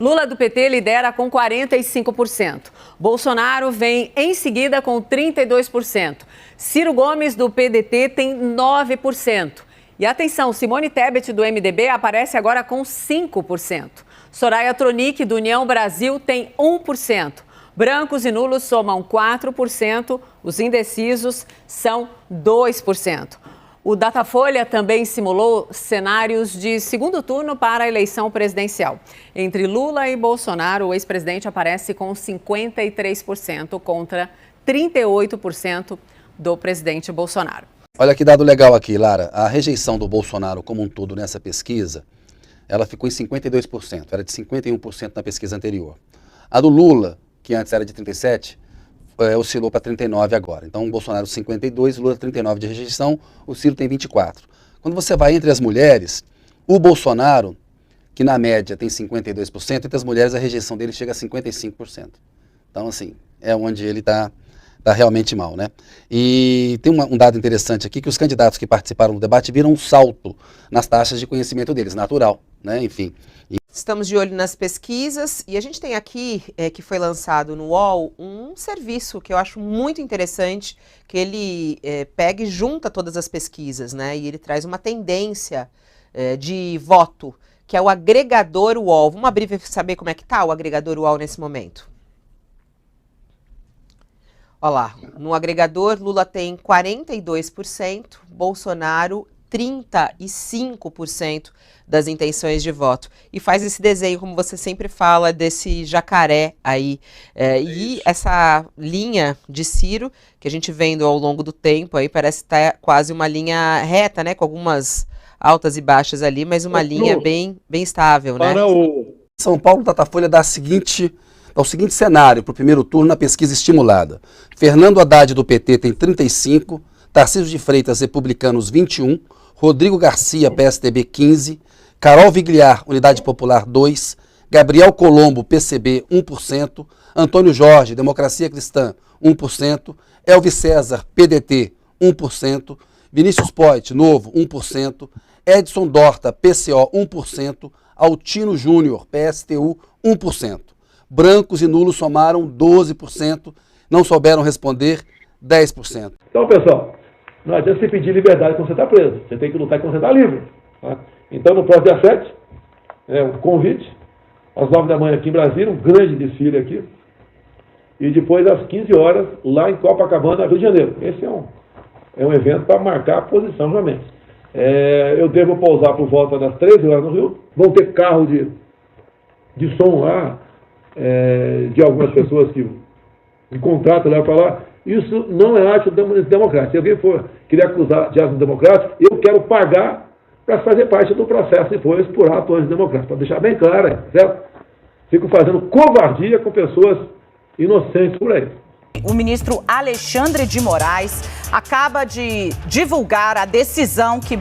Lula do PT lidera com 45%. Bolsonaro vem em seguida com 32%. Ciro Gomes do PDT tem 9%. E atenção, Simone Tebet do MDB aparece agora com 5%. Soraya Tronic do União Brasil tem 1%. Brancos e nulos somam 4%. Os indecisos são 2%. O Datafolha também simulou cenários de segundo turno para a eleição presidencial. Entre Lula e Bolsonaro, o ex-presidente aparece com 53% contra 38% do presidente Bolsonaro. Olha que dado legal aqui, Lara. A rejeição do Bolsonaro como um todo nessa pesquisa, ela ficou em 52%. Era de 51% na pesquisa anterior. A do Lula, que antes era de 37%, oscilou para 39 agora. Então, o Bolsonaro 52, Lula 39 de rejeição, o Ciro tem 24. Quando você vai entre as mulheres, o Bolsonaro, que na média tem 52%, entre as mulheres a rejeição dele chega a 55%. Então, assim, é onde ele está realmente mal, né? E tem um dado interessante aqui, que os candidatos que participaram do debate viram um salto nas taxas de conhecimento deles, natural, né? Enfim. Estamos de olho nas pesquisas e a gente tem aqui, que foi lançado no UOL, um serviço que eu acho muito interessante, que ele pega e junta todas as pesquisas, né? E ele traz uma tendência de voto, que é o agregador UOL. Vamos abrir para saber como é que está o agregador UOL nesse momento. Olha lá, no agregador Lula tem 42%, Bolsonaro 35% das intenções de voto. E faz esse desenho, como você sempre fala, desse jacaré aí. E essa linha de Ciro, que a gente vendo ao longo do tempo, aí parece estar quase uma linha reta, né? Com algumas altas e baixas ali, mas uma linha bem estável, né? Para o São Paulo, Datafolha dá o seguinte cenário para o primeiro turno na pesquisa estimulada. Fernando Haddad do PT tem 35%, Tarcísio de Freitas, Republicanos, 21%, Rodrigo Garcia, PSDB, 15%, Carol Vigliar, Unidade Popular, 2%, Gabriel Colombo, PCB, 1%, Antônio Jorge, Democracia Cristã, 1%, Elvis César, PDT, 1%, Vinícius Poit, Novo, 1%, Edson Dorta, PCO, 1%, Altino Júnior, PSTU, 1%. Brancos e nulos somaram 12%, não souberam responder 10%. Então, pessoal, não adianta você pedir liberdade quando você está preso. Você tem que lutar quando você está livre. Tá? Então, no próximo dia 7, um convite, às 9 da manhã aqui em Brasília, um grande desfile aqui. E depois, às 15 horas, lá em Copacabana, Rio de Janeiro. Esse é um evento para marcar a posição, realmente. Eu devo pousar por volta das 13 horas no Rio. Vão ter carro de som lá, de algumas pessoas que me contratam lá para lá. Isso não é arte democrática. Se alguém querer acusar de ato democrático, eu quero pagar para fazer parte do processo depois por ato antidemocrático. Para deixar bem claro, certo? Fico fazendo covardia com pessoas inocentes por aí. O ministro Alexandre de Moraes acaba de divulgar a decisão que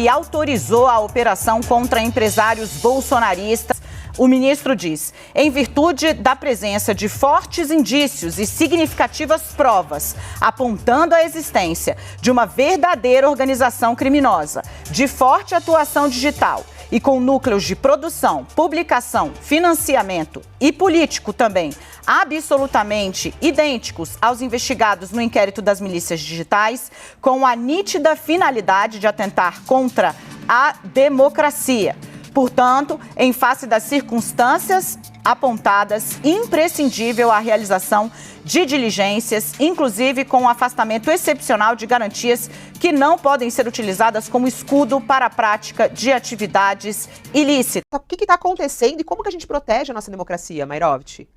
autorizou a operação contra empresários bolsonaristas. O ministro diz, em virtude da presença de fortes indícios e significativas provas, apontando a existência de uma verdadeira organização criminosa, de forte atuação digital e com núcleos de produção, publicação, financiamento e político também, absolutamente idênticos aos investigados no inquérito das milícias digitais, com a nítida finalidade de atentar contra a democracia. Portanto, em face das circunstâncias apontadas, imprescindível a realização de diligências, inclusive com o afastamento excepcional de garantias que não podem ser utilizadas como escudo para a prática de atividades ilícitas. O que está acontecendo e como que a gente protege a nossa democracia, Mairovitch?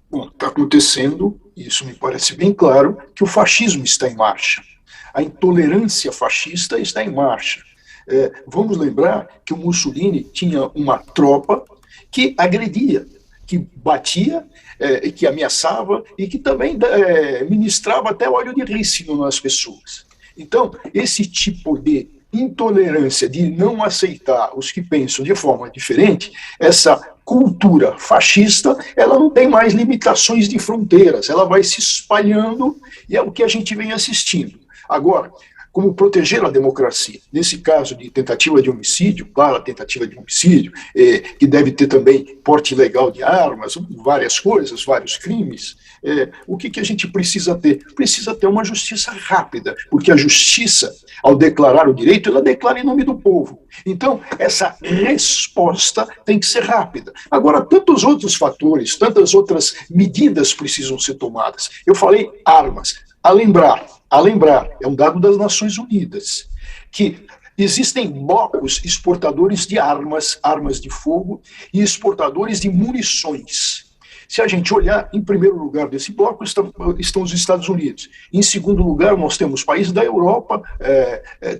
Bom, está acontecendo, isso me parece bem claro, que o fascismo está em marcha. A intolerância fascista está em marcha. Vamos lembrar que o Mussolini tinha uma tropa que agredia, que batia, que ameaçava e que também ministrava até óleo de rícino nas pessoas. Então, esse tipo de intolerância, de não aceitar os que pensam de forma diferente, essa cultura fascista, ela não tem mais limitações de fronteiras, ela vai se espalhando e é o que a gente vem assistindo. Agora, como proteger a democracia. Nesse caso de tentativa de homicídio, claro, a tentativa de homicídio, que deve ter também porte ilegal de armas, várias coisas, vários crimes. O que a gente precisa ter? Precisa ter uma justiça rápida, porque a justiça, ao declarar o direito, ela declara em nome do povo. Então, essa resposta tem que ser rápida. Agora, tantos outros fatores, tantas outras medidas precisam ser tomadas. Eu falei armas. A lembrar, é um dado das Nações Unidas, que existem blocos exportadores de armas, armas de fogo, e exportadores de munições. Se a gente olhar, em primeiro lugar desse bloco estão os Estados Unidos. Em segundo lugar, nós temos países da Europa,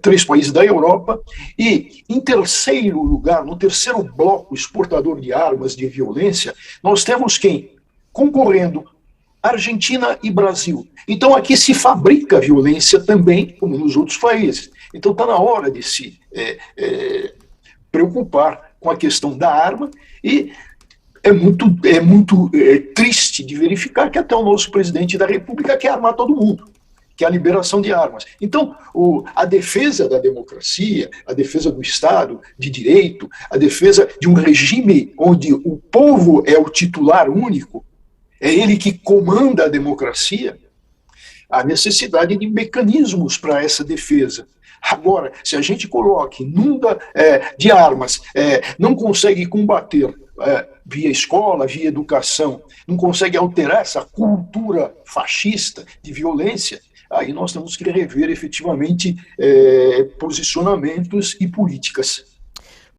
3 países da Europa, e em terceiro lugar, no terceiro bloco exportador de armas de violência, nós temos quem? Concorrendo, Argentina e Brasil. Então aqui se fabrica violência também, como nos outros países. Então está na hora de se preocupar com a questão da arma, e é muito triste de verificar que até o nosso presidente da República quer armar todo mundo, que é a liberação de armas. Então, a defesa da democracia, a defesa do Estado de Direito, a defesa de um regime onde o povo é o titular único, é ele que comanda a democracia, há necessidade de mecanismos para essa defesa. Agora, se a gente coloca, inunda de armas, não consegue combater via escola, via educação, não consegue alterar essa cultura fascista de violência, aí nós temos que rever efetivamente posicionamentos e políticas.